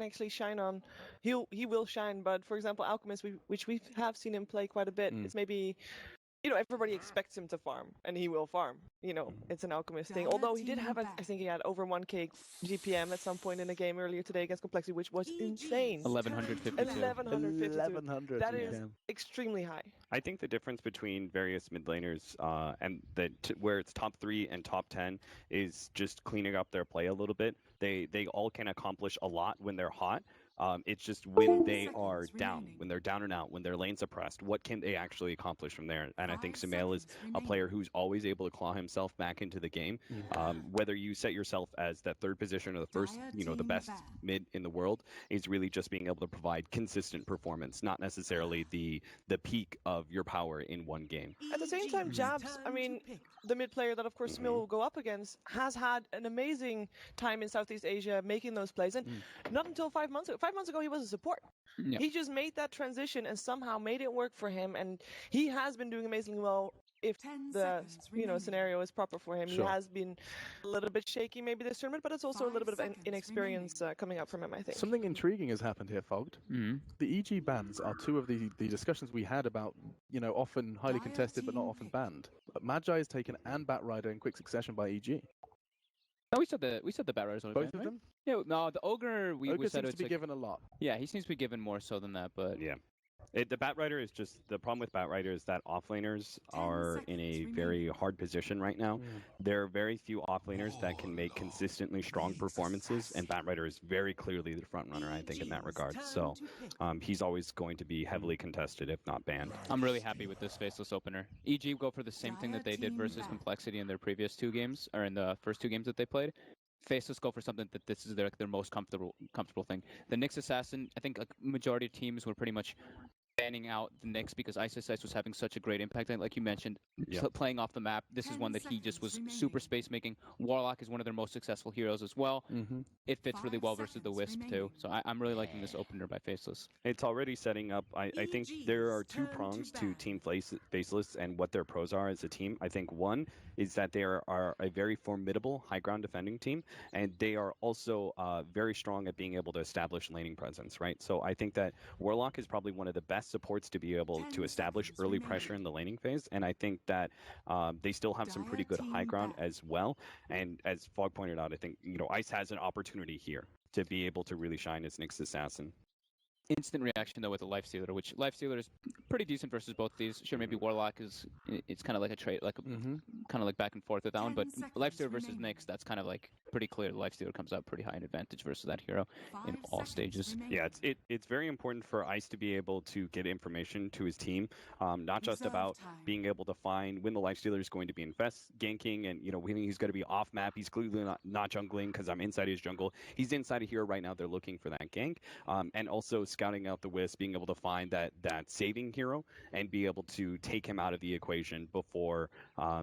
actually shine on. He will shine, but for example, Alchemist, which we have seen him play quite a bit, it's maybe. Everybody expects him to farm, and he will farm. It's an Alchemist thing. Although he did have, I think he had over 1k GPM at some point in the game earlier today against Complexity, which was insane. 1152. 1100. That is extremely high. I think the difference between various mid laners and where it's top 3 and top 10 is just cleaning up their play a little bit. They all can accomplish a lot when they're hot. It's just when they are down, when they're down and out, when their lane suppressed, what can they actually accomplish from there? And I think Sumail is a player who's always able to claw himself back into the game. Whether you set yourself as that third position or the first, the best mid in the world, is really just being able to provide consistent performance, not necessarily the peak of your power in one game. At the same time, Jabs, the mid player that of course Sumail will go up against, has had an amazing time in Southeast Asia making those plays. And not until 5 months ago. 5 months ago, he was a support. Yeah. He just made that transition and somehow made it work for him. And he has been doing amazingly well. If the scenario is proper for him, He has been a little bit shaky maybe this tournament, but it's also a little bit of inexperience coming up from him, I think. Something intriguing has happened here, Fogged. The EG bans are two of the discussions we had about, often highly contested but not often banned. But Magi is taken and Batrider in quick succession by EG. No, we said the Batriders on both of them. Yeah, no, the Ogre we said seems to be given a lot. Yeah, he seems to be given more so than that, but yeah. The Batrider is just the problem with Batrider is that offlaners are in a very hard position right now. There are very few offlaners that can make consistently strong performances, and Batrider is very clearly the front runner, I think, in that regard. So he's always going to be heavily contested, if not banned. I'm really happy with this Faceless opener. EG go for the same thing that they did versus Complexity in their previous 2 games, or in the first 2 games that they played. Faceless go for something that this is their most comfortable thing. The Nyx Assassin, I think a majority of teams were pretty much banning out the Nyx because Ice was having such a great impact. And like you mentioned, playing off the map, this is one that he just was super space making. Warlock is one of their most successful heroes as well. It fits really well versus the Wisp too. So I'm really liking this opener by Faceless. It's already setting up. I think there are 2 prongs to Team Faceless and what their pros are as a team. I think one is that they are a very formidable high ground defending team, and they are also very strong at being able to establish laning presence, right? So I think that Warlock is probably one of the best supports to be able to establish early pressure in the laning phase, and I think that they still have some pretty good high ground as well. And as Fog pointed out, I think Ice has an opportunity here to be able to really shine as Nyx Assassin. Instant reaction though with the Lifestealer, which Lifestealer is pretty decent versus both these. Sure, maybe Warlock it's kind of like a trade, like kind of like back and forth with that one. But Lifestealer versus Nyx, that's kind of like pretty clear. Lifestealer comes out pretty high in advantage versus that hero in all stages. Yeah, it's very important for Ice to be able to get information to his team, not just about being able to find when the Lifestealer is going to be infest ganking, and when he's going to be off map. He's clearly not jungling because I'm inside his jungle. He's inside a hero right now. They're looking for that gank, and also scouting out the Wisp, being able to find that saving hero and be able to take him out of the equation before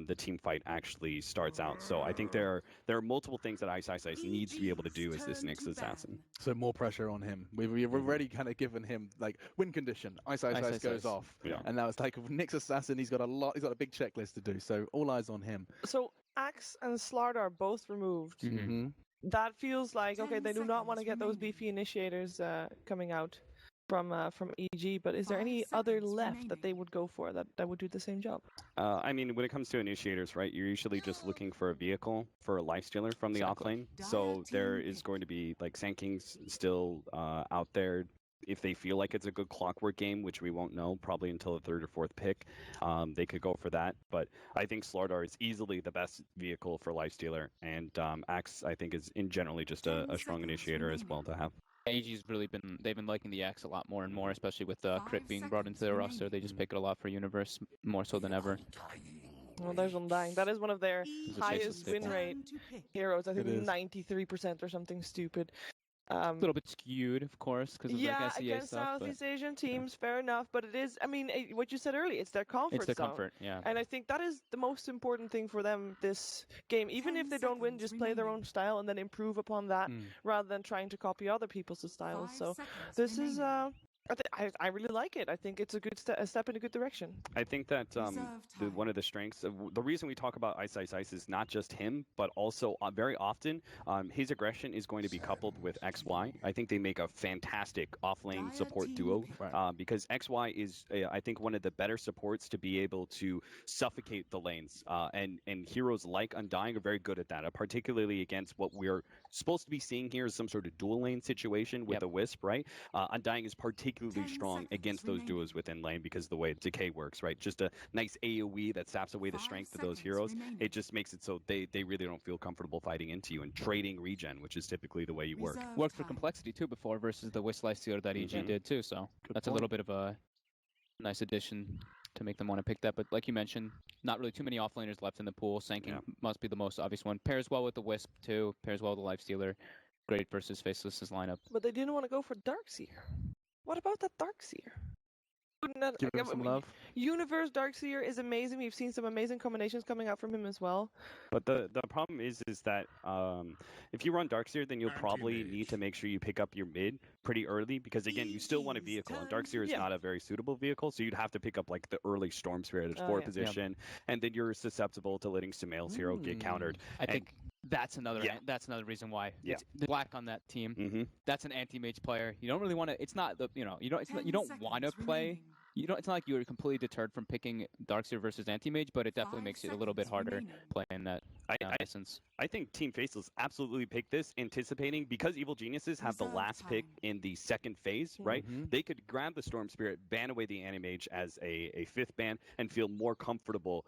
the team fight actually starts out. So I think there are multiple things that Ice needs to be able to do as this Nyx Assassin. So more pressure on him. We've already kind of given him like win condition. Ice goes off, and now it's like Nyx Assassin. He's got a big checklist to do. So all eyes on him. So Axe and Slard are both removed. That feels like, okay, they do not want to get those beefy initiators coming out from EG, but is there any other left that they would go for that would do the same job? I mean, when it comes to initiators, right, you're usually just looking for a vehicle for a Lifestealer from the offlane. So there is going to be like Sand Kings still out there. If they feel like it's a good clockwork game, which we won't know probably until the 3rd or 4th pick, they could go for that. But I think Slardar is easily the best vehicle for Lifestealer, and Axe I think is in generally just a strong initiator as well to have. AG's they've been liking the Axe a lot more and more, especially with Crit being brought into their roster. They just pick it a lot for Universe, more so than ever. Well, there's Undying. That is one of their highest win rate heroes. I think 93% or something stupid. A little bit skewed, of course, because of the SEA against stuff. Southeast Asian teams, fair enough. But it is, I mean, what you said earlier, it's their comfort zone. It's their comfort, yeah. And I think that is the most important thing for them this game. Even if they don't win, just play their own style and then improve upon that rather than trying to copy other people's styles. So this is I really like it. I think it's a good a step in a good direction. I think that one of the strengths of the reason we talk about Ice is not just him, but also very often his aggression is going to be coupled with XY. I think they make a fantastic off-lane support duo because XY is, I think, one of the better supports to be able to suffocate the lanes. And heroes like Undying are very good at that, particularly against what we're supposed to be seeing here is some sort of dual lane situation with a Wisp, right? Undying is particularly strong against those duos within lane because of the way Decay works, right? Just a nice AoE that saps away the strength of those heroes. It just makes it so they really don't feel comfortable fighting into you and trading regen, which is typically the way you work. Worked for Complexity too before versus the Wisp Lifestealer that EG did too, so that's a little bit of a nice addition to make them want to pick that. But like you mentioned, not really too many offlaners left in the pool. Sanking must be the most obvious one. Pairs well with the Wisp too. Pairs well with the Lifestealer. Great versus Faceless's lineup. But they didn't want to go for Darkseer. What about that Darkseer? Give him some love. Universe Darkseer is amazing. We've seen some amazing combinations coming out from him as well. But the problem is that if you run Darkseer, then you'll probably need to make sure you pick up your mid pretty early because, again, you still want a vehicle. And Darkseer is not a very suitable vehicle, so you'd have to pick up like the early Storm Spirit at 4 position, and then you're susceptible to letting Sumail's hero get countered. I think that's another reason why it's Black on that team. That's an anti-mage player. You don't really want to. It's not the you don't want to play. It's not like you're completely deterred from picking Darkseer versus anti-mage, but it definitely makes it a little bit harder playing that essence. I think Team Faceless absolutely picked this, anticipating because Evil Geniuses have the last pick in the second phase, right? They could grab the Storm Spirit, ban away the anti-mage as a 5th ban, and feel more comfortable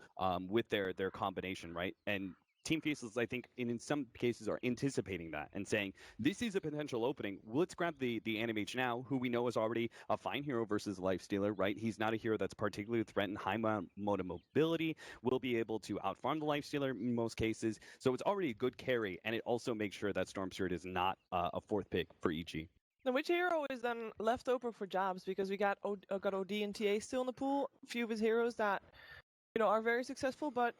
with their combination, right? And Team Faceless, I think, in some cases are anticipating that and saying, this is a potential opening. Let's grab the Animage now, who we know is already a fine hero versus Lifestealer, right? He's not a hero that's particularly threatened high mode of mobility, will be able to outfarm the Lifestealer in most cases. So it's already a good carry, and it also makes sure that Storm Spirit is not a 4th pick for EG. Now, which hero is then left open for Jabs? Because we got OD and TA still in the pool. A few of his heroes that are very successful, but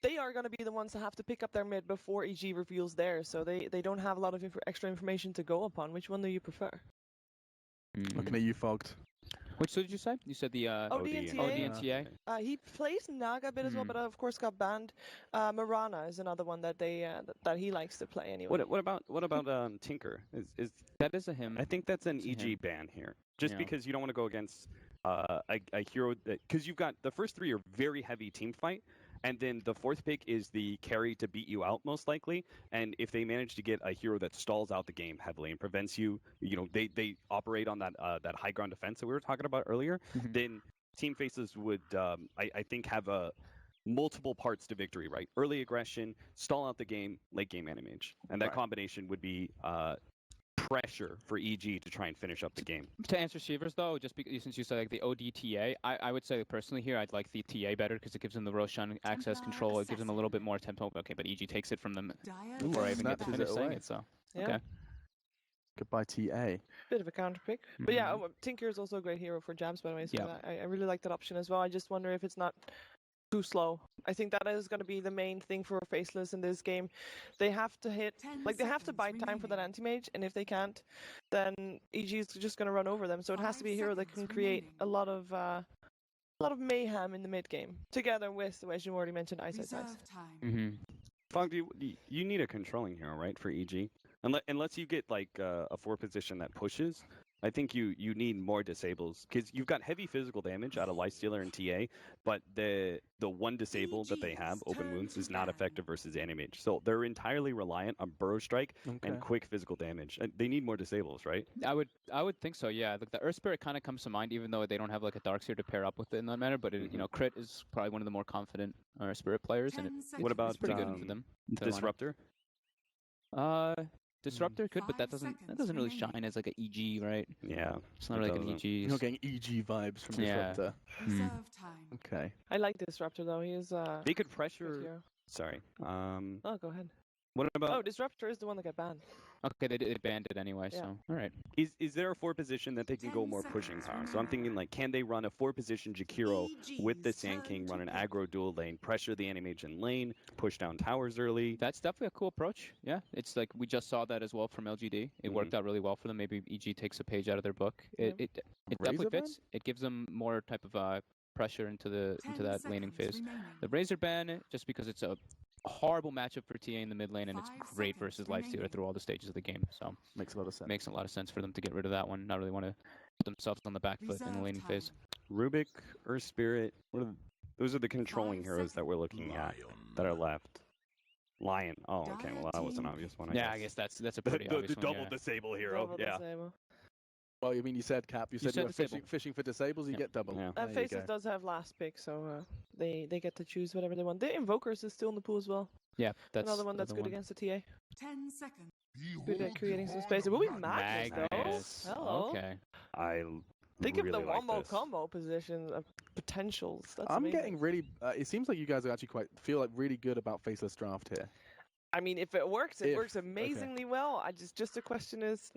they are going to be the ones that have to pick up their mid before EG reveals theirs, so they don't have a lot of extra information to go upon. Which one do you prefer? Looking at you, Fogged. Which did you say? You said the OD and TA. He plays Naga a bit as well, but of course got banned. Marana is another one that that he likes to play anyway. What about Tinker? That is a him? I think that's an EG ban here, just because you don't want to go against a hero because you've got the first 3 are very heavy team fight. And then the 4th pick is the carry to beat you out, most likely. And if they manage to get a hero that stalls out the game heavily and prevents you, they operate on that high ground defense that we were talking about earlier, then Team Faces would, I think, have multiple parts to victory, right? Early aggression, stall out the game, late game Animage. And that combination would be pressure for EG to try and finish up the game. To answer Shivers though, just because since you said like the ODTA, I would say personally here I'd like the TA better because it gives them the Roshan access control. It gives them a little bit more tempo. Okay, but EG takes it from them before I even get to finish saying it. So okay. Goodbye TA. Bit of a counter pick, but yeah, Tinker is also a great hero for Jabs, by the way. So I really like that option as well. I just wonder if it's not too slow. I think that is going to be the main thing for Faceless in this game. They have to they have to buy time for that anti-mage, and if they can't, then EG is just going to run over them. So it has to be a hero that can create a lot of mayhem in the mid game, together with, as you already mentioned, Ice. Fog, you need a controlling hero, right, for EG? Unless you get like a 4 position that pushes. I think you need more disables because you've got heavy physical damage out of Lifestealer and TA, but the one disable that they have, Open Wounds, is not effective versus Animage. So they're entirely reliant on Burrow Strike and quick physical damage. They need more disables, right? I would think so. Yeah, like the Earth Spirit kind of comes to mind, even though they don't have like a Darkseer to pair up with it in that manner. But Crit is probably one of the more confident Earth Spirit players, and what about it's pretty good for them. Disruptor? Disruptor could, but that doesn't really shine as like an EG, right? Yeah, it's not like an EG. You're not getting EG vibes from Disruptor. Okay. I like Disruptor though. He is. They could pressure. Sorry. Oh, go ahead. What about? Oh, Disruptor is the one that got banned. Okay, they banned it anyway, Yeah. so all right. Is there a 4 position that they can go more pushing power? So I'm thinking like, can they run a 4 position Jakiro with the Sand King, run an aggro dual lane, pressure the Animage in lane, push down towers early? That's definitely a cool approach. Yeah, it's like we just saw that as well from LGD. It worked out really well for them. Maybe EG takes a page out of their book. It definitely fits. It gives them more type of pressure into that laning phase. The Razor ban, just because it's a horrible matchup for TA in the mid lane, and it's great versus Lifestealer through all the stages of the game. So Makes a lot of sense. Makes a lot of sense for them to get rid of that one. Not really want to put themselves on the back foot in the laning phase. Rubik, Earth Spirit, those are the controlling heroes that we're looking at that are left. Lion. Oh, okay. Well, that was an obvious one. I guess that's a pretty obvious the one. double disable hero. Double disable. Well, I mean, you said Cap. You said you were fishing for disables. You get double. Yeah. And Faceless does have last pick, so they get to choose whatever they want. The Invokers is still in the pool as well. Yeah, that's another one that's good against the TA. 10 seconds. Good at creating some space. It will be Magnus, though. Hello. Okay. Think really of the like wombo this. combo position of potentials. That's I'm amazing. getting really. It seems like you guys are actually feel like really good about Faceless draft here. I mean, if it works, it works amazingly well. Just the question is,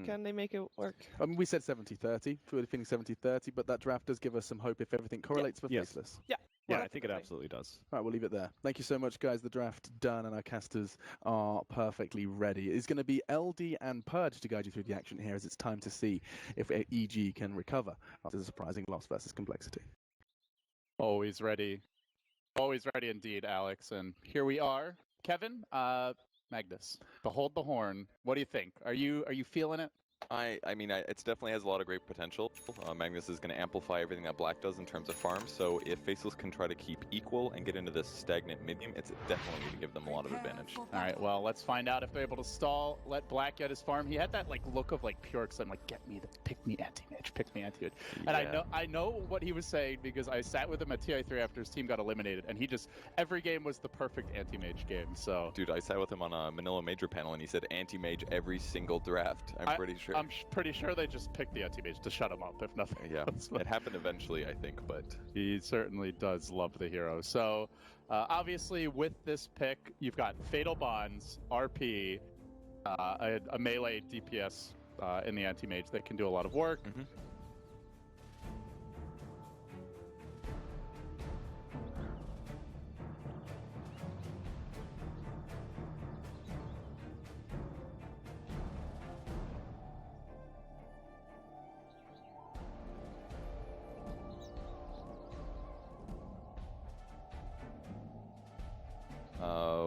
can they make it work? I mean, we said 70-30, we're feeling 70-30, but that draft does give us some hope if everything correlates for Faceless. Yeah. Yeah, I think it absolutely does. All right, we'll leave it there. Thank you so much, guys. The draft done, and our casters are perfectly ready. It's going to be LD and Purge to guide you through the action here, as it's time to see if EG can recover after the surprising loss versus Complexity. Always ready. Always ready indeed, Alex. And here we are. Kevin, Magnus, behold the horn. What do you think? Are you feeling it? I mean, it definitely has a lot of great potential. Magnus is going to amplify everything that Black does in terms of farm, so if Faceless can try to keep equal and get into this stagnant mid-game, it's definitely going to give them a lot of advantage. All right, well, let's find out if they're able to stall, let Black get his farm. He had that look of pure excitement, pick me anti-mage, pick me anti-mage. And I know what he was saying because I sat with him at TI3 after his team got eliminated, and every game was the perfect anti-mage game, so. Dude, I sat with him on a Manila Major panel, and he said anti-mage every single draft. I'm pretty sure. I'm pretty sure they just picked the anti-mage to shut him up, if nothing else. It happened eventually, I think, but... He certainly does love the hero. So, obviously, with this pick, you've got Fatal Bonds, RP, a melee DPS in the anti-mage that can do a lot of work. Mm-hmm.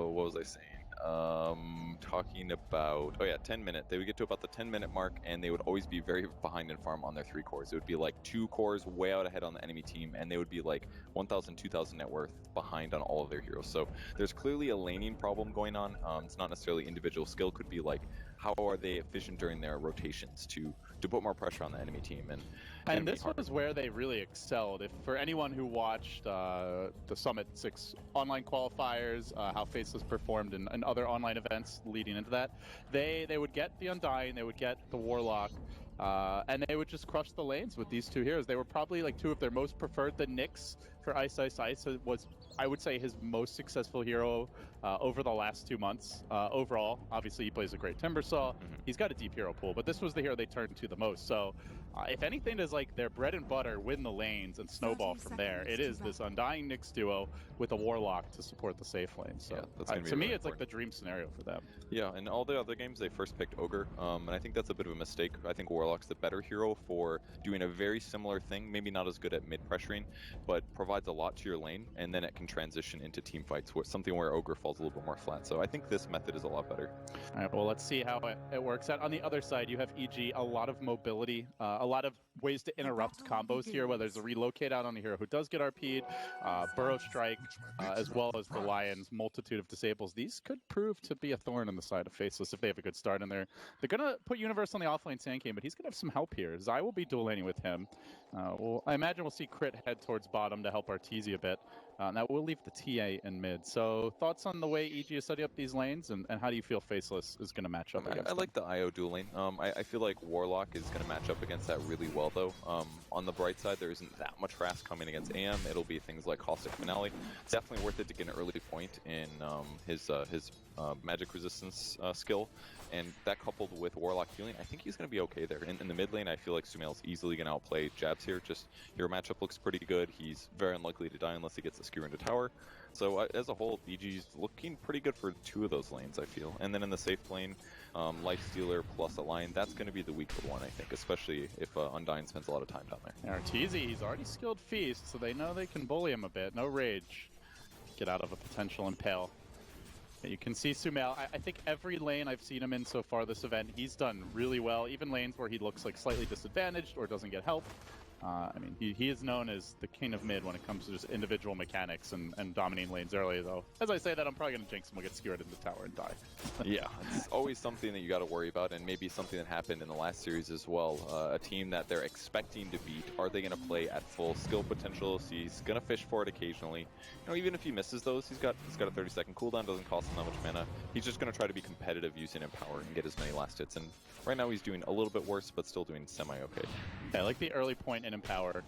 What was I saying? Talking about 10 minute. They would get to about the 10-minute mark, and they would always be very behind in farm on their 3 cores. It would be like 2 cores way out ahead on the enemy team, and they would be like 1,000, 2,000 net worth behind on all of their heroes. So there's clearly a laning problem going on. It's not necessarily individual skill. Could be like, how are they efficient during their rotations to put more pressure on the enemy team? And this was where they really excelled. If for anyone who watched the Summit 6 online qualifiers, how Faceless performed in other online events leading into that, they would get the Undying, they would get the Warlock, and they would just crush the lanes with these 2 heroes. They were probably 2 of their most preferred. The Nyx for Ice was, I would say, his most successful hero over the last 2 months. Overall, obviously he plays a great Timbersaw. Mm-hmm. He's got a deep hero pool, but this was the hero they turned to the most. So if anything is their bread and butter, win the lanes and snowball from there, it is this Undying Nyx duo with a Warlock to support the safe lane. So to me, it's the dream scenario for them. Yeah, in all the other games, they first picked Ogre, and I think that's a bit of a mistake. I think Warlock's the better hero for doing a very similar thing, maybe not as good at mid-pressuring, but provides a lot to your lane, and then it can transition into team fights, something where Ogre falls a little bit more flat. So I think this method is a lot better. All right, well, let's see how it works out. On the other side, you have EG, a lot of mobility, a lot of ways to interrupt combos here, whether it's a relocate out on a hero who does get RP'd, Burrow Strike, as well as the Lion's multitude of disables. These could prove to be a thorn in the side of Faceless if they have a good start in there. They're going to put Universe on the offlane Sand King, but he's going to have some help here. Zai will be dual laning with him. I imagine we'll see Crit head towards bottom to help Arteezy a bit. Now we'll leave the TA in mid. So thoughts on the way EG is setting up these lanes, and how do you feel Faceless is going to match up against I them? like the IO dual lane. I feel like Warlock is going to match up against that really well, though. On the bright side, there isn't that much harass coming against AM. It'll be things like Caustic Finale. It's definitely worth it to get an early point in his magic resistance skill. and that coupled with Warlock healing, I think he's going to be okay there. In the mid lane, I feel like Sumail's easily going to outplay Jabs here. Just your matchup looks pretty good. He's very unlikely to die unless he gets the skewer into tower. So as a whole, EG's looking pretty good for 2 of those lanes, I feel. And then in the safe lane, Lifestealer plus a line, that's going to be the weaker one, I think, especially if Undyne spends a lot of time down there. Arteezy, he's already skilled Feast, so they know they can bully him a bit. No rage. Get out of a potential impale. You can see Sumail. I think every lane I've seen him in so far this event, he's done really well. Even lanes where he looks like slightly disadvantaged or doesn't get help. I mean, he is known as the king of mid when it comes to just individual mechanics and dominating lanes early, though. As I say that, I'm probably going to jinx him. We'll get skewered in the tower and die. Yeah, it's always something that you got to worry about, and maybe something that happened in the last series as well. A team that they're expecting to beat, are they going to play at full skill potential? So he's going to fish for it occasionally. You know, even if he misses those, he's got a 30-second cooldown, doesn't cost him that much mana. He's just going to try to be competitive using Empower and get as many last hits. And right now he's doing a little bit worse, but still doing semi-okay. Yeah, I like the early point in Empower.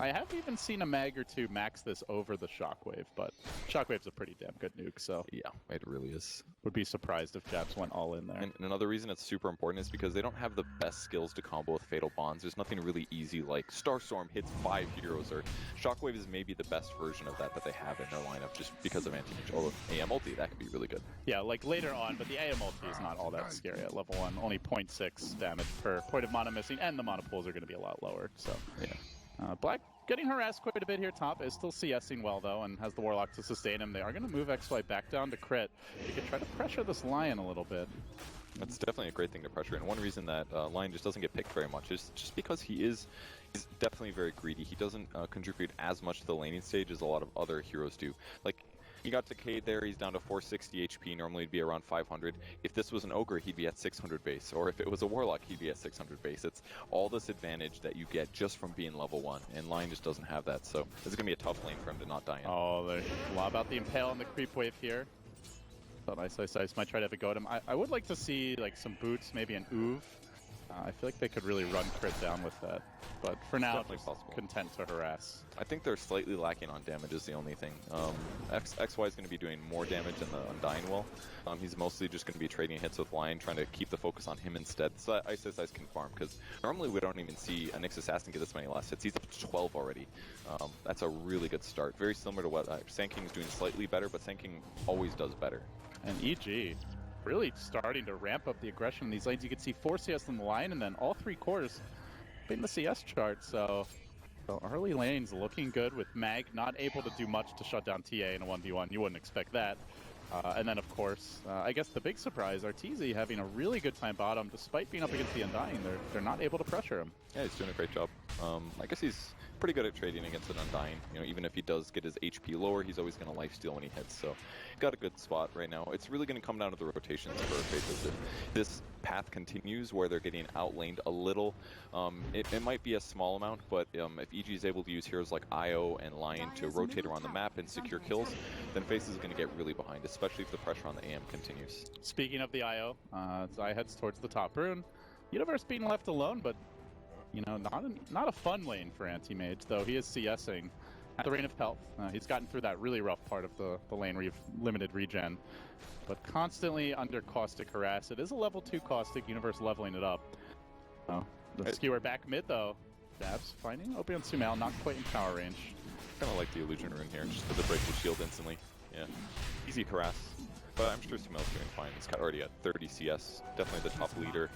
I haven't even seen a mag or two max this over the Shockwave, but Shockwave's a pretty damn good nuke, so... Yeah, it really is. Would be surprised if Jabs went all in there. And another reason it's super important is because they don't have the best skills to combo with Fatal Bonds. There's nothing really easy like Starstorm hits 5 heroes, or Shockwave is maybe the best version of that they have in their lineup just because of anti-mage. Although AM ulti, that could be really good. Yeah, like later on, but the AM ulti is not all that scary at level 1. Only 0.6 damage per point of mana missing, and the mana pools are going to be a lot lower, so... Yeah. Black getting harassed quite a bit here top, is still CSing well though, and has the Warlock to sustain him. They are going to move XY back down to crit. They could try to pressure this Lion a little bit. That's definitely a great thing to pressure, and one reason that Lion just doesn't get picked very much is just because he's definitely very greedy. He doesn't contribute as much to the laning stage as a lot of other heroes do. Like, he got Decayed there, he's down to 460 HP, normally he'd be around 500. If this was an Ogre, he'd be at 600 base, or if it was a Warlock, he'd be at 600 base. It's all this advantage that you get just from being level 1, and Lion just doesn't have that, so this is going to be a tough lane for him to not die in. Oh, there's a lot about the Impale and the creep wave here. Thought Ice might try to have a go at him. I would like to see like some boots, maybe an Oov. I feel like they could really run crit down with that. But for now, just content to harass. I think they're slightly lacking on damage is the only thing. XY is going to be doing more damage than the Undying will. He's mostly just going to be trading hits with Lion, trying to keep the focus on him instead. So Ice can farm, because normally we don't even see a Nyx Assassin get this many last hits. He's up to 12 already. That's a really good start. Very similar to what Sand King's doing slightly better, but Sand King always does better. And EG really starting to ramp up the aggression in these lanes. You can see 4 CS on the line, and then all 3 cores in the CS chart. So early lanes looking good with Mag not able to do much to shut down TA in a 1v1. You wouldn't expect that. And then, of course, I guess the big surprise, Arteezy having a really good time bottom. Despite being up against the Undying, they're not able to pressure him. Yeah, he's doing a great job. I guess he's pretty good at trading against an Undying. You know, even if he does get his HP lower, he's always going to lifesteal when he hits. So, got a good spot right now. It's really going to come down to the rotations for Faceless. If this path continues where they're getting outlaned a little, it might be a small amount, but if EG is able to use heroes like IO and Lion to rotate around the map and secure kills, then Faceless is going to get really behind, especially if the pressure on the AM continues. Speaking of the IO, Zai heads towards the top rune. Universe being left alone, but you know, not a fun lane for anti-mage, though he is CSing at the Rain of Health. He's gotten through that really rough part of the lane where you've limited regen, but constantly under Caustic harass. It is a level 2 Caustic, Universe leveling it up. The skewer back mid, though. Jabs finding Opie on Sumail, not quite in power range. Kind of like the illusion rune here, just because it breaks the shield instantly. Yeah, easy harass, but I'm sure Sumail's doing fine. He's already at 30 CS, definitely the top leader.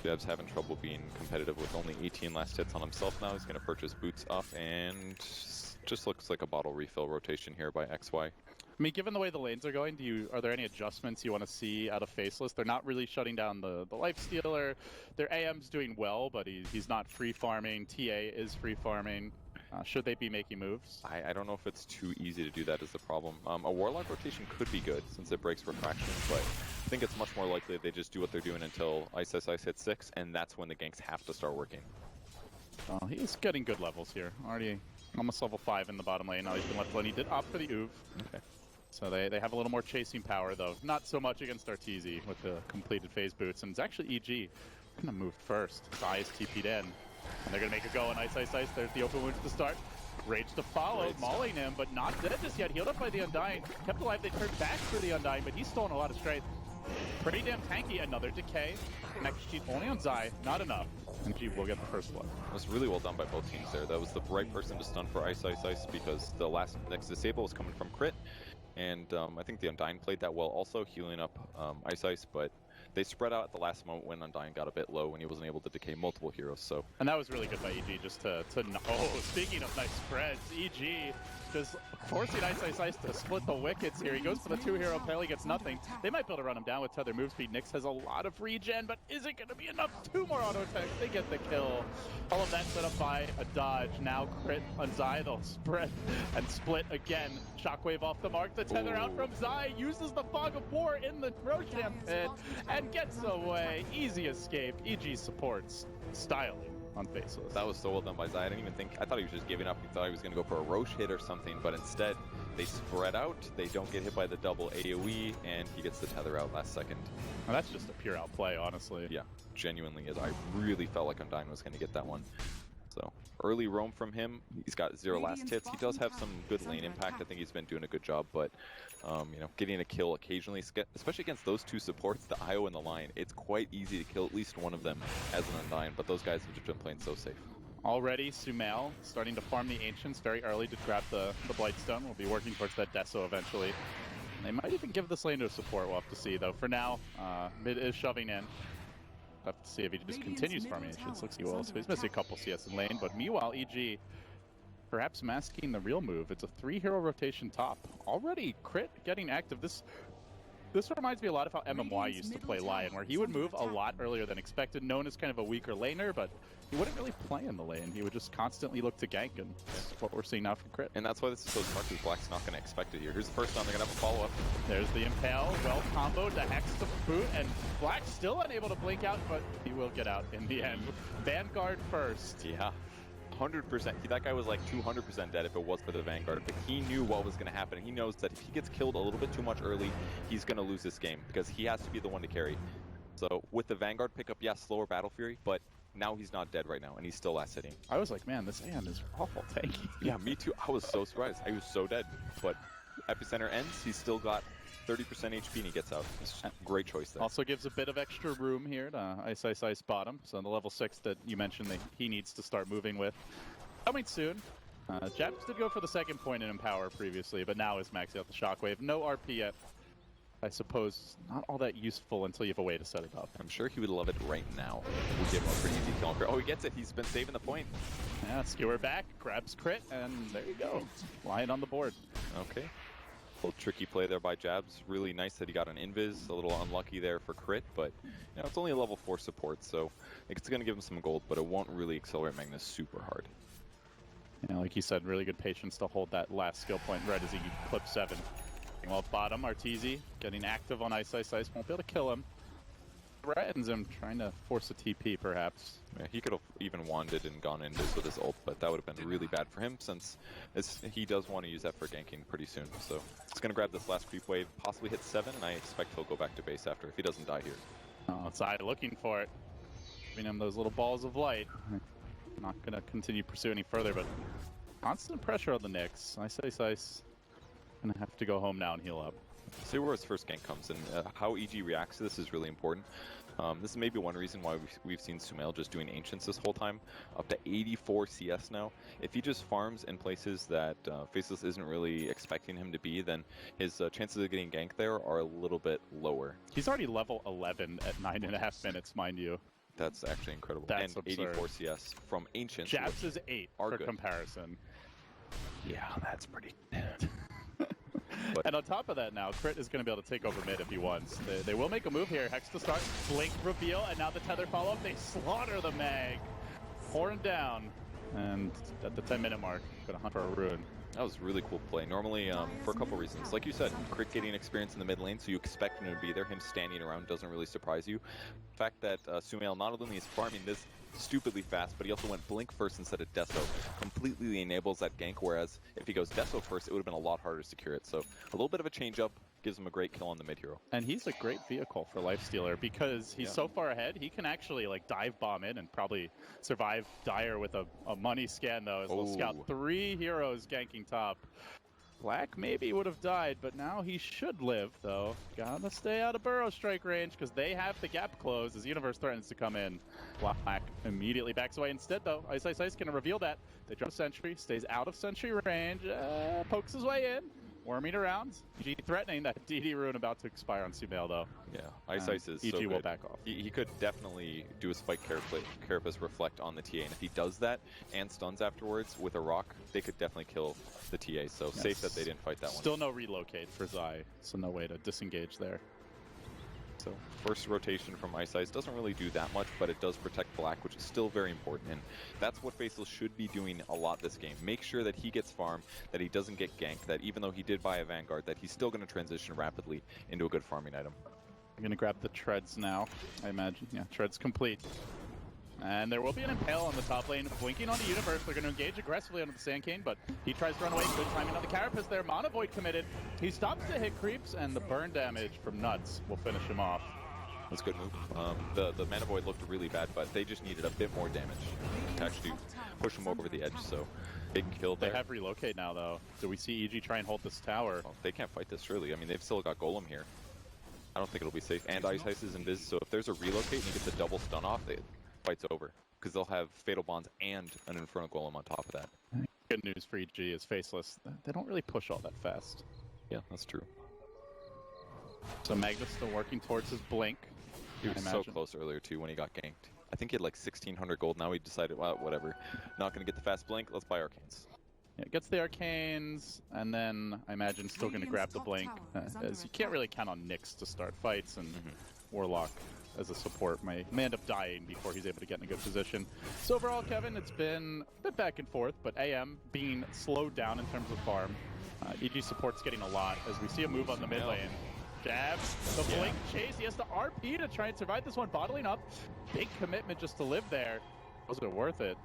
Jab's having trouble being competitive with only 18 last hits on himself now. He's going to purchase boots up, and just looks like a bottle refill rotation here by XY. I mean, given the way the lanes are going, are there any adjustments you want to see out of Faceless? They're not really shutting down the Lifestealer. Their AM's doing well, but he's not free farming. TA is free farming. Should they be making moves? I don't know if it's too easy to do that is the problem. A Warlock rotation could be good since it breaks Refraction, but I think it's much more likely they just do what they're doing until Ice hits 6, and that's when the ganks have to start working. He's getting good levels here. Already almost level 5 in the bottom lane. Now he's been left alone. He did opt for the Oov. Okay. So they have a little more chasing power, though. Not so much against Arteezy with the completed phase boots. And it's actually EG going to move first. Zai is TP'd in. And they're going to make a go on Ice. There's the open wounds to start. Rage to follow, mauling him, but not dead just yet. Healed up by the Undying. Kept alive, they turned back for the Undying, but he's stolen a lot of strength. Pretty damn tanky. Another decay. Next cheat only on Zai. Not enough. And G will get the first blood. It was really well done by both teams there. That was the right person to stun for Ice because the last next disable was coming from crit. And I think the Undyne played that well also, healing up Ice, but they spread out at the last moment when Undyne got a bit low and he wasn't able to decay multiple heroes. So And that was really good by EG just to oh, speaking of nice spreads, EG just forcing Ice to split the wickets here. He goes for the 2-hero play, gets nothing. They might be able to run him down with tether move speed. Nyx has a lot of regen, but is it going to be enough? 2 more auto attacks. They get the kill. All of that set up by a dodge. Now crit on Zai. They'll spread and split again. Shockwave off the mark. The tether out from Zai. Uses the fog of war in the Roshan pit and gets away. Easy escape. EG supports styling on Faceless. that was so well done by Zai. I didn't even think, I thought he was just giving up. He thought he was going to go for a Roche hit or something, but instead they spread out. They don't get hit by the double AoE, and he gets the tether out last second. Well, that's just a pure outplay, honestly. Yeah, genuinely is. I really felt like Undyne was going to get that one. So early roam from him. He's got 0 last hits. He does have some good lane impact. I think he's been doing a good job, but you know, getting a kill occasionally, especially against those 2 supports, the IO and the Lion, it's quite easy to kill at least one of them as an Undyne, but those guys have just been playing so safe. Already, Sumail starting to farm the Ancients very early to grab the Blightstone. We'll be working towards that Deso eventually. They might even give this lane to a support. We'll have to see, though. For now, mid is shoving in. We'll have to see if he just continues farming Ancients. Looks he will. So he's missing a couple CS in lane, but meanwhile, EG perhaps masking the real move. It's a 3-hero rotation top. Already crit getting active. This reminds me a lot of how MMY used to play Lion, where he would move a lot earlier than expected, known as kind of a weaker laner, but he wouldn't really play in the lane. He would just constantly look to gank, and that's what we're seeing now from crit. And that's why this is so smart, because Black's not going to expect it here. Here's the first time they're going to have a follow-up. There's the Impale, well comboed, the Hex to boot, and Black still unable to blink out, but he will get out in the end. Vanguard first. Yeah. 100%. That guy was like 200% dead if it was for the Vanguard, but he knew what was going to happen. He knows that if he gets killed a little bit too much early, he's going to lose this game because he has to be the one to carry. So with the Vanguard pickup, yeah, slower Battle Fury, but now he's not dead right now, and he's still last hitting. I was like, man, this Aeon is awful tanky. Yeah, me too. I was so surprised. I was so dead, but Epicenter ends, he's still got 30% HP and he gets out. It's a great choice there. Also gives a bit of extra room here to Ice bottom. So the level 6 that you mentioned that he needs to start moving with. Coming soon. Japs did go for the 2nd point in Empower previously, but now is maxing out the Shockwave. No RP yet. I suppose not all that useful until you have a way to set it up. I'm sure he would love it right now. We'll give him a pretty easy kill. Oh, he gets it. He's been saving the point. Yeah, skewer back, grabs crit, and there you go. Lion on the board. Okay. A little tricky play there by Jabs. Really nice that he got an invis. A little unlucky there for crit, but you know, it's only a level 4 support, so I think it's going to give him some gold, but it won't really accelerate Magnus super hard. Yeah, like you said, really good patience to hold that last skill point right as he clips 7. Well, bottom, Arteezy getting active on Ice. Won't be able to kill him. Threatens him, trying to force a TP, perhaps. Yeah, he could have even wanded and gone in with his ult, but that would have been really bad for him since he does want to use that for ganking pretty soon. So it's going to grab this last creep wave, possibly hit 7, and I expect he'll go back to base after if he doesn't die here. Oh, Zai looking for it. Giving him those little balls of light. Not going to continue pursue any further, but constant pressure on the Nyx. Ice. Gonna have to go home now and heal up. See where his first gank comes, and how EG reacts to this is really important. This is maybe one reason why we've seen Sumail just doing Ancients this whole time, up to 84 CS now. If he just farms in places that Faceless isn't really expecting him to be, then his chances of getting ganked there are a little bit lower. He's already level 11 at 9.5 minutes, mind you. That's actually incredible. That's and absurd. 84 CS from Ancients. Japs is 8 for good. Comparison. Yeah, that's pretty... And on top of that now, Crit is going to be able to take over mid if he wants. They will make a move here. Hex to start, Blink reveal, and now the Tether follow-up. They slaughter the Mag. Pouring down. And at the 10-minute mark, going to hunt for a Rune. That was a really cool play. Normally, for a couple reasons. Like you said, Crit getting experience in the mid lane, so you expect him to be there. Him standing around doesn't really surprise you. The fact that Sumail not only is farming this stupidly fast, but he also went Blink first instead of Deso. Completely enables that gank, whereas if he goes Deso first, it would have been a lot harder to secure it. So a little bit of a change-up gives him a great kill on the mid-hero. And he's a great vehicle for Lifestealer because he's so far ahead, he can actually like dive bomb in and probably survive Dire with a money scan though, as we'll scout 3 heroes ganking top. Black maybe would have died, but now he should live, though. Gotta stay out of Burrow strike range, because they have the gap closed as Universe threatens to come in. Black immediately backs away. Instead, though, Ice gonna reveal that. They drop Sentry, stays out of Sentry range, pokes his way in. Worming around. EG threatening that DD rune about to expire on Sumail, though. Yeah, Ice is EG so good. will back off. He could definitely do a spike carapace reflect on the TA, and if he does that and stuns afterwards with a rock, they could definitely kill the TA, so Yes. safe that they didn't fight that one. Still no relocate for Zai, so no way to disengage there. So first rotation from Ice doesn't really do that much, but it does protect Black, which is still very important. And that's what Faceless should be doing a lot this game. Make sure that he gets farm, that he doesn't get ganked, that even though he did buy a Vanguard, that he's still going to transition rapidly into a good farming item. I'm going to grab the treads now, I imagine. Yeah, treads complete. And there will be an Impale on the top lane, blinking on the Universe. They're going to engage aggressively onto the Sand King, but he tries to run away. Good timing on the Carapace there. Mana Void committed. He stops to hit creeps, and the burn damage from Nuts will finish him off. That's a good move. The Mana Void looked really bad, but they just needed a bit more damage to actually push him over the edge, so big kill there. They have relocate now, though. Do we see EG try and hold this tower? Well, they can't fight this, surely. I mean, they've still got Golem here. I don't think it'll be safe. And Ice is invis, so if there's a relocate and he gets a double stun off, fight's over. Because they'll have Fatal Bonds and an Infernal Golem on top of that. Good news for EG is Faceless. They don't really push all that fast. Yeah, that's true. So Magnus still working towards his blink. He was so close earlier, too, when he got ganked. I think he had like 1,600 gold. Now he decided, well, whatever. Not going to get the fast blink. Let's buy Arcanes. Yeah, gets the Arcanes, and then I imagine still going to grab the blink. As you can't really count on Nyx to start fights, and Warlock as a support may end up dying before he's able to get in a good position. So overall, Kevin, it's been a bit back and forth, but AM being slowed down in terms of farm. EG support's getting a lot as we see a move on the mid lane. Jab, the blink chase, he has to RP to try and survive this one, bottling up. Big commitment just to live there. Was it worth it?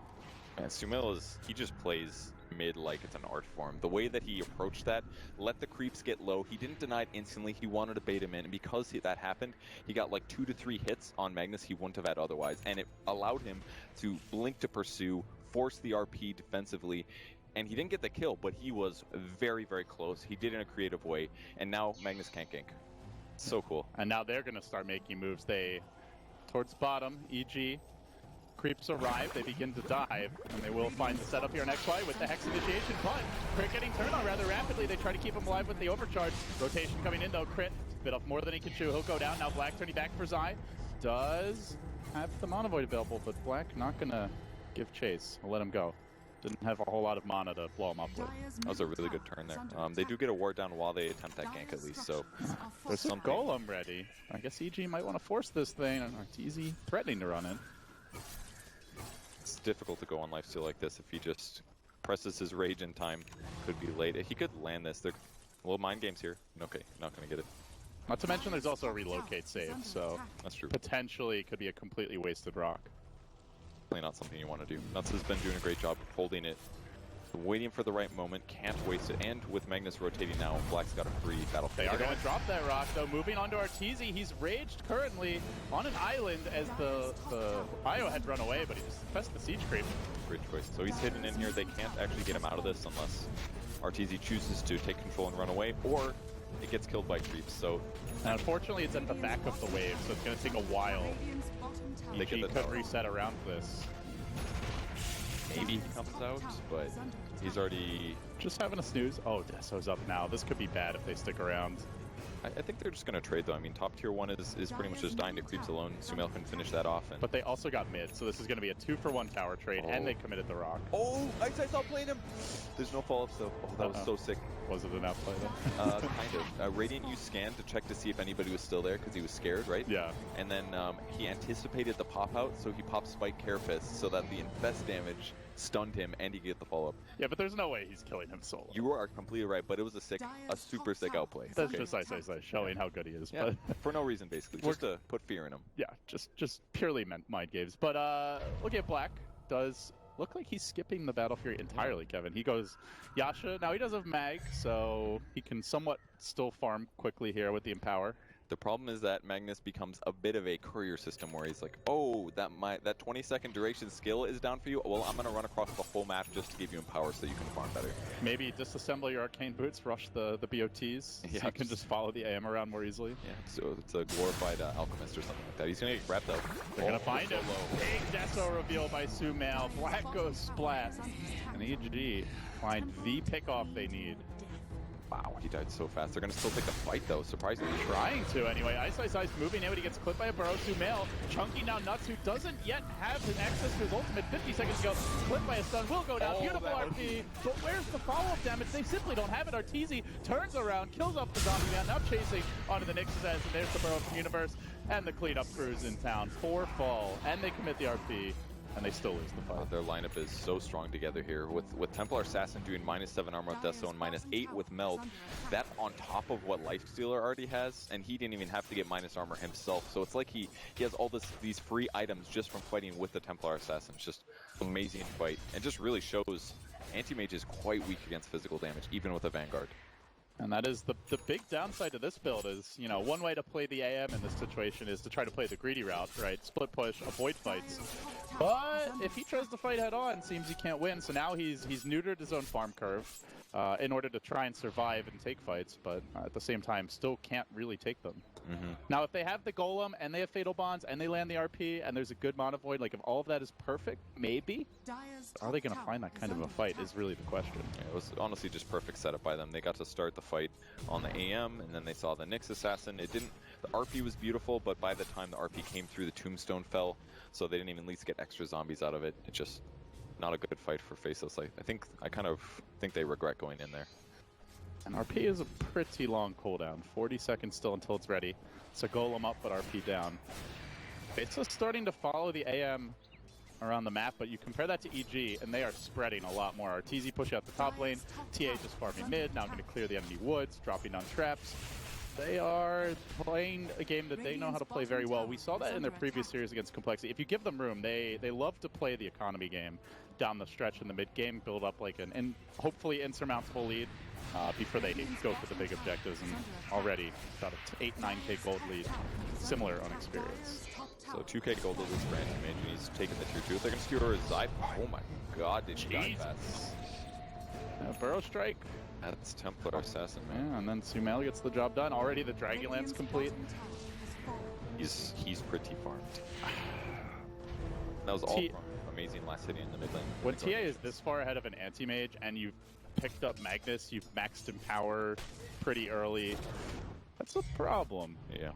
Man, Sumail he just plays mid like it's an art form. The way that he approached that, let the creeps get low. He didn't deny it instantly. He wanted to bait him in, and because that happened, he got like 2 to 3 hits on Magnus he wouldn't have had otherwise, and it allowed him to blink to pursue, force the RP defensively, and he didn't get the kill, but he was very, very close. He did it in a creative way, and now Magnus can't gank. So cool. And now they're going to start making moves. Towards bottom, EG. Creeps arrive, they begin to dive, and they will find the setup here on XY with the Hex initiation, but Crit getting turned on rather rapidly. They try to keep him alive with the overcharge. Rotation coming in though, Crit bit off more than he can chew. He'll go down, now Black turning back for Zai. Does have the Mana Void available, but Black not gonna give chase. I'll let him go. Didn't have a whole lot of mana to blow him up with. That was a really good turn there. They do get a ward down while they attempt that gank at least, so there's some Golem ready. I guess EG might want to force this thing, and Arteezy threatening to run it. It's difficult to go on lifesteal like this if he just presses his rage in time. Could be late. He could land this. They're little mind games here. Okay, not going to get it. Not to mention there's also a relocate save, so that's true. Potentially it could be a completely wasted rock. Definitely not something you want to do. Nuts has been doing a great job of holding it, waiting for the right moment, can't waste it, and with Magnus rotating now, Black's got a free battle. They are going to drop that rock, though. Moving on to Arteezy, he's raged currently on an island as the Bio had run away, but he just pressed the siege creep. Great choice. So he's hidden in here. They can't actually get him out of this unless Arteezy chooses to take control and run away, or it gets killed by creeps. So and unfortunately, it's at the back of the wave, so it's going to take a while. EG could reset around this. Maybe he comes out, but he's already just having a snooze. Oh, Deso's up now. This could be bad if they stick around. I think they're just going to trade, though. I mean, top tier 1 is pretty much just dying to creeps alone. Sumail can finish that off. And... But they also got mid, so this is going to be a 2-for-1 tower trade, and they committed the rock. Oh, Ice outplayed him! There's no follow-ups, though. Oh, that was so sick. Was it an outplay, though? Kind of. Radiant used scan to check to see if anybody was still there, because he was scared, right? Yeah. And then he anticipated the pop-out, so he popped Spike Carapace so that the infest damage stunned him and he get the follow-up. Yeah, but there's no way he's killing him solo. You are completely right, but it was a super sick outplay. That's just Ice showing how good he is. Yeah, but for no reason, basically. Just to put fear in him. Yeah, just purely mind games. But looking at Black, does look like he's skipping the Battle Fury entirely, Kevin. He goes Yasha. Now he does have Mag, so he can somewhat still farm quickly here with the Empower. The problem is that Magnus becomes a bit of a courier system where he's like, oh, that 20-second duration skill is down for you. Well, I'm going to run across the whole map just to give you empower so you can farm better. Maybe disassemble your arcane boots, rush the BOTs, so you can just follow the AM around more easily. Yeah, so it's a glorified alchemist or something like that. He's going to get grabbed though. They're going to find him. Big Deso reveal by Sumail. Black goes splat. And EG find the pickoff they need. Wow, he died so fast. They're going to still take the fight, though, surprisingly. Trying to, anyway. Ice moving in, but he gets clipped by a burrow. Sumail chunking down Nuts, who doesn't yet have his access to his ultimate. 50 seconds ago, clipped by a stun, will go down. Beautiful RP, but where's the follow-up damage? They simply don't have it. Arteezy turns around, kills off the zombie man, now chasing onto the Nix's as, and there's the burrow from Universe, and the cleanup crews in town. 4 fall, and they commit the RP. And they still lose the fight. Their lineup is so strong together here, with Templar Assassin doing -7 armor with Deso and -8 with Meld. That on top of what Lifestealer already has, and he didn't even have to get minus armor himself. So it's like he has all these free items just from fighting with the Templar Assassin. It's just amazing fight, and just really shows Anti-Mage is quite weak against physical damage, even with a Vanguard. And that is the big downside to this build is, you know, one way to play the AM in this situation is to try to play the greedy route, right? Split push, avoid fights. But if he tries to fight head on, seems he can't win. So now he's neutered his own farm curve in order to try and survive and take fights, but at the same time still can't really take them. Now, if they have the Golem and they have Fatal Bonds and they land the RP and there's a good Mana Void, like if all of that is perfect, maybe. Are they going to find that kind of a fight is really the question. Yeah, it was honestly just perfect setup by them. They got to start the fight on the AM, and then they saw the Nyx Assassin. The RP was beautiful, but by the time the RP came through, the Tombstone fell, so they didn't even at least get extra zombies out of it. It's just not a good fight for Faceless. I kind of think they regret going in there. And RP is a pretty long cooldown. 40 seconds still until it's ready. So Golem up, but RP down. It's just starting to follow the AM around the map, but you compare that to EG, and they are spreading a lot more. Arteezy pushing out the top lane, TA just farming mid, now going to clear the enemy woods, dropping down traps. They are playing a game that they know how to play very well. We saw that in their previous series against Complexity. If you give them room, they love to play the economy game down the stretch in the mid game, build up like an hopefully insurmountable lead before they go for the big objectives, and already got a 8-9k gold lead. Similar on experience. So 2k gold lead for Anti-Mage, and he's taking the tier 2. They're going to skewer his Zype. Oh my god, did he die fast. Burrow Strike. That's Templar Assassin, man. Yeah, and then Sumail gets the job done. Already the Dragonlance complete. He's pretty farmed. That was all amazing last hitting in the mid lane. When TA is this far ahead of an Anti-Mage and you've picked up Magnus, you've maxed Empower pretty early, that's a problem. Yeah.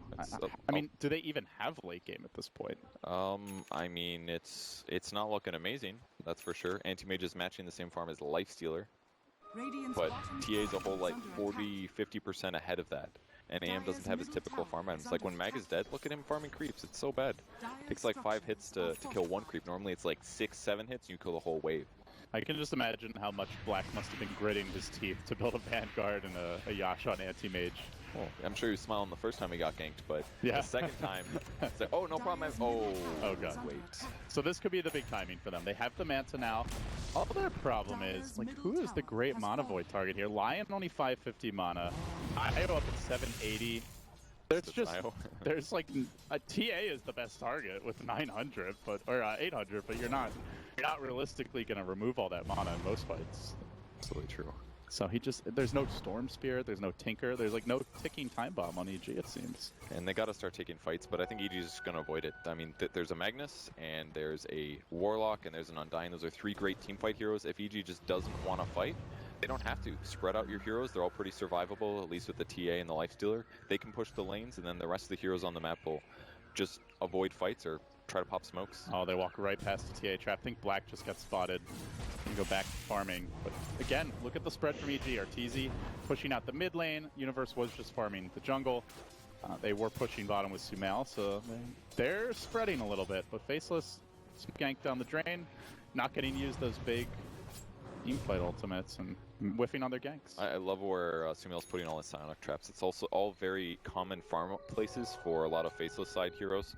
I mean, do they even have late game at this point? I mean, it's not looking amazing, that's for sure. Anti-Mage is matching the same farm as Lifestealer. But TA is a whole like 40-50% ahead of that. And AM doesn't have his typical farm items. Like when Mag is dead, look at him farming creeps. It's so bad. It takes like 5 hits to kill 1 creep. Normally it's like 6-7 hits and you kill the whole wave. I can just imagine how much Black must have been gritting his teeth to build a Vanguard and a Yash on Anti-Mage. Well, I'm sure he was smiling the first time he got ganked, but yeah. The second time, it's like, oh, no problem. Oh god. Wait. So this could be the big timing for them. They have the Manta now. All their problem is, like, who is the great Mana Void target here? Lion only 550 mana. IO up at 780. There's like, TA is the best target with 900, or 800, but you're not realistically going to remove all that mana in most fights. Absolutely true. So there's no Storm Spirit, there's no Tinker, there's like no ticking time bomb on EG, it seems. And they got to start taking fights, but I think EG is just going to avoid it. I mean, there's a Magnus, and there's a Warlock, and there's an Undying. Those are 3 great teamfight heroes. If EG just doesn't want to fight, they don't have to. Spread out your heroes. They're all pretty survivable, at least with the TA and the Lifestealer. They can push the lanes, and then the rest of the heroes on the map will just avoid fights or try to pop smokes. Oh, they walk right past the TA trap. I think Black just got spotted. Can go back to farming. But again, look at the spread from EG. Arteezy pushing out the mid lane. Universe was just farming the jungle. They were pushing bottom with Sumail, so they're spreading a little bit. But Faceless ganked down the drain. Not getting to use those big teamfight ultimates and whiffing on their ganks. I love where Sumail's putting all his Psionic traps. It's also all very common farm places for a lot of Faceless side heroes.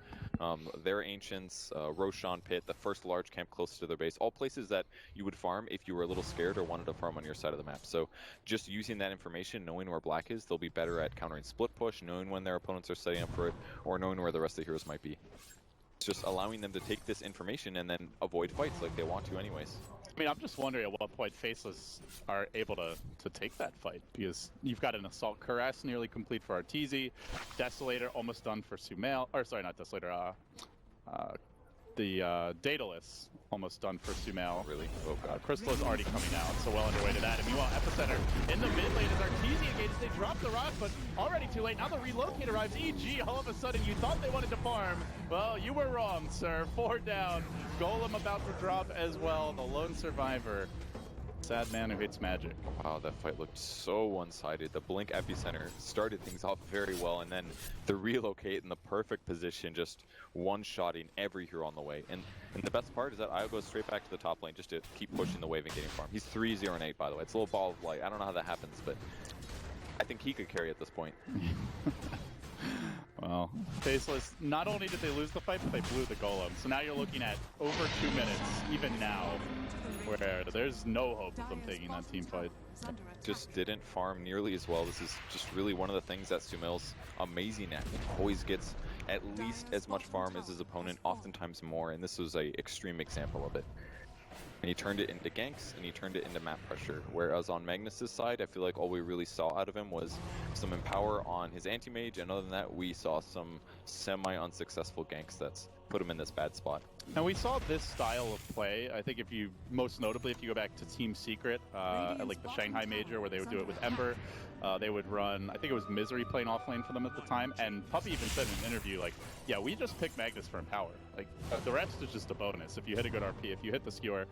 Their Ancients, Roshan Pit, the first large camp close to their base, all places that you would farm if you were a little scared or wanted to farm on your side of the map. So just using that information, knowing where black is, they'll be better at countering split push, knowing when their opponents are setting up for it, or knowing where the rest of the heroes might be. It's just allowing them to take this information and then avoid fights like they want to anyways. I mean, I'm just wondering at what point Faceless are able to take that fight, because you've got an Assault Caress nearly complete for Arteezy, Desolator almost done for Sumail, or sorry, not Desolator, the Daedalus almost done for Sumail. Really? Oh god. Crystal's already coming out, so well underway to that. And meanwhile, Epicenter in the mid lane as Arteezy engages. They drop the rock, but already too late. Now the relocate arrives. EG, all of a sudden, you thought they wanted to farm. Well, you were wrong, sir. 4 down. Golem about to drop as well. The lone survivor. Sad man who hates magic. Wow, that fight looked so one-sided. The Blink Epicenter started things off very well, and then the relocate in the perfect position, just one-shotting every hero on the way. And the best part is that Io goes straight back to the top lane just to keep pushing the wave and getting farm. He's 3-0-8, by the way. It's a little ball of light. I don't know how that happens, but I think he could carry at this point. Well, Faceless, not only did they lose the fight, but they blew the Golem. So now you're looking at over 2 minutes, even now, where there's no hope of them taking that team fight. Just didn't farm nearly as well. This is just really one of the things that Sumail's amazing at. He always gets at least as much farm as his opponent, oftentimes more, and this was an extreme example of it. And he turned it into ganks, and he turned it into map pressure. Whereas on Magnus's side, I feel like all we really saw out of him was some empower on his anti-mage, and other than that, we saw some semi-unsuccessful ganks that's put him in this bad spot. Now we saw this style of play, I think if you, most notably, if you go back to Team Secret, at like the Shanghai Major, where they would do it with Ember, they would run, I think it was Misery playing off lane for them at the time, and Puppy even said in an interview, like, yeah, we just picked Magnus for empower. Like, the rest is just a bonus. If you hit a good RP, if you hit the skewer,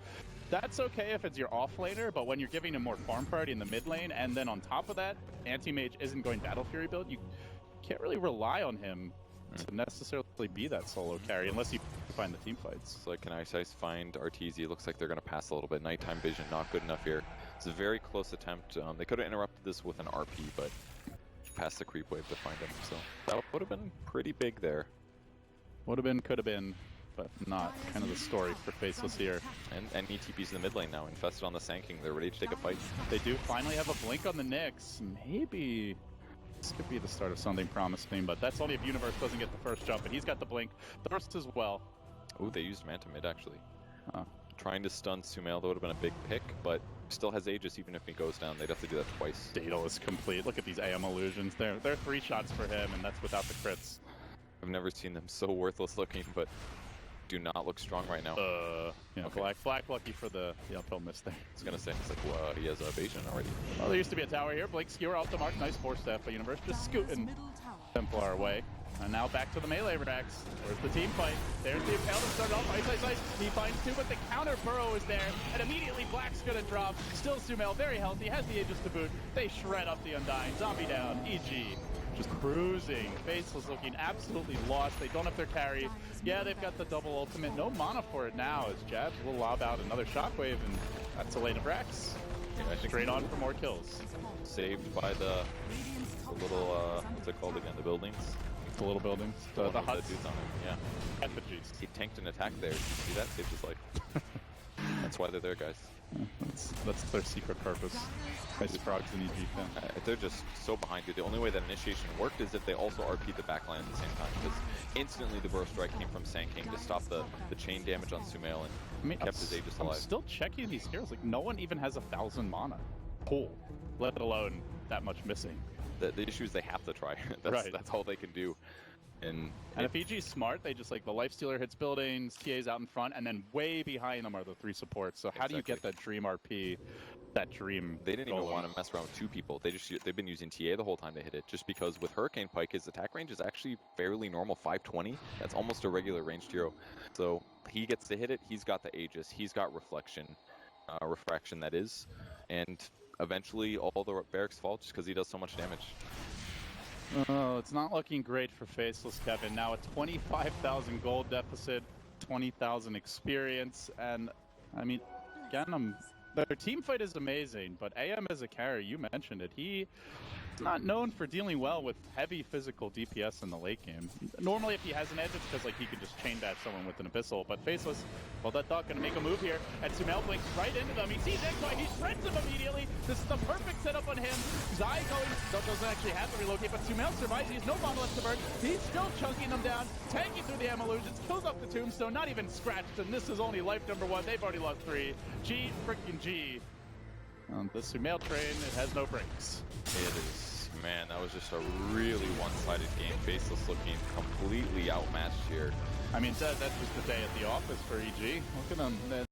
that's okay if it's your off laner, but when you're giving him more farm priority in the mid lane, and then on top of that, anti-mage isn't going Battle Fury build, you can't really rely on him to necessarily be that solo carry unless you find the team fights. So like, can Ice find Arteezy? It looks like they're going to pass a little bit. Nighttime vision, not good enough here. It's a very close attempt. They could have interrupted this with an RP, but passed the creep wave to find him. So that would have been pretty big there. Would have been, could have been, but not kind of the story for Faceless here. And ETP's in the mid lane now, infested on the Sand King. They're ready to take a fight. They do finally have a blink on the Nyx. Maybe this could be the start of something promising, but that's only if Universe doesn't get the first jump, and he's got the blink. Thirst as well. Ooh, they used Manta mid actually. Trying to stun Sumail, that would have been a big pick, but still has Aegis even if he goes down. They'd have to do that twice. Daedalus complete. Look at these AM illusions. They're 3 shots for him, and that's without the crits. I've never seen them so worthless looking, but do not look strong right now. Yeah, okay. Black lucky for the uphill miss there. I was gonna say, it's like, well, he has evasion already. Well, there used to be a tower here. Blink skewer off the mark. Nice 4-step, but Universe just scooting Templar away. And now back to the melee racks. Where's the team fight? There's the Impale that started off. Ice. He finds 2, but the counter burrow is there. And immediately Black's gonna drop. Still Sumail, very healthy, has the Aegis to boot. They shred up the Undying. Zombie down. EG just cruising. Faceless looking absolutely lost. They don't have their carry. Yeah, they've got the double ultimate. No mana for it now as Jabs will lob out another shockwave, and that's a lane of Rax. Yeah, straight on for more kills. Saved by the little, what's it called again? The buildings? The little buildings. The huts. Dudes on it, yeah. Effigies. He tanked an attack there. Did you see that? Saved his life. That's why they're there, guys. That's their secret purpose. Nice frogs and EG fan. They're just so behind you. The only way that initiation worked is if they also RP'd the backline at the same time, because instantly the burst strike came from Sand King to stop the chain damage on Sumail and kept his Aegis alive. I'm still checking these heroes. Like, no one even has 1,000 mana pool, let alone that much missing. The issue is they have to try. That's all they can do. And if EG's smart, they just, like, the Lifestealer hits buildings, TA's out in front, and then way behind them are the 3 supports. So how do you get that dream RP, that dream? They didn't even want to mess around with 2 people. They've been using TA the whole time they hit it, just because with Hurricane Pike, his attack range is actually fairly normal, 520. That's almost a regular ranged hero. So he gets to hit it, he's got the Aegis, he's got refraction that is, and eventually all the barracks fall just because he does so much damage. Oh, it's not looking great for Faceless, Kevin. Now a 25,000 gold deficit, 20,000 experience, and I mean, again, I'm Their team fight is amazing, but AM as a carry, you mentioned it, he's not known for dealing well with heavy physical DPS in the late game. Normally if he has an edge, it's because like he could just chain dash someone with an Abyssal, but Faceless, well, that thought gonna make a move here, and Sumail blinks right into them. He sees X-Y, he shreds him immediately. This is the perfect setup on him. Zai doesn't actually have to relocate, but Sumail survives. He has no bomb left to burn. He's still chunking them down, tanking through the Ammo Illusions, kills up the Tombstone, not even scratched, and this is only life number 1. They've already lost 3. G freaking G. The Sumail train, it has no brakes. It is, man, that was just a really one-sided game. Faceless looking completely outmatched here. I mean, that's just the day at the office for EG. Look at them.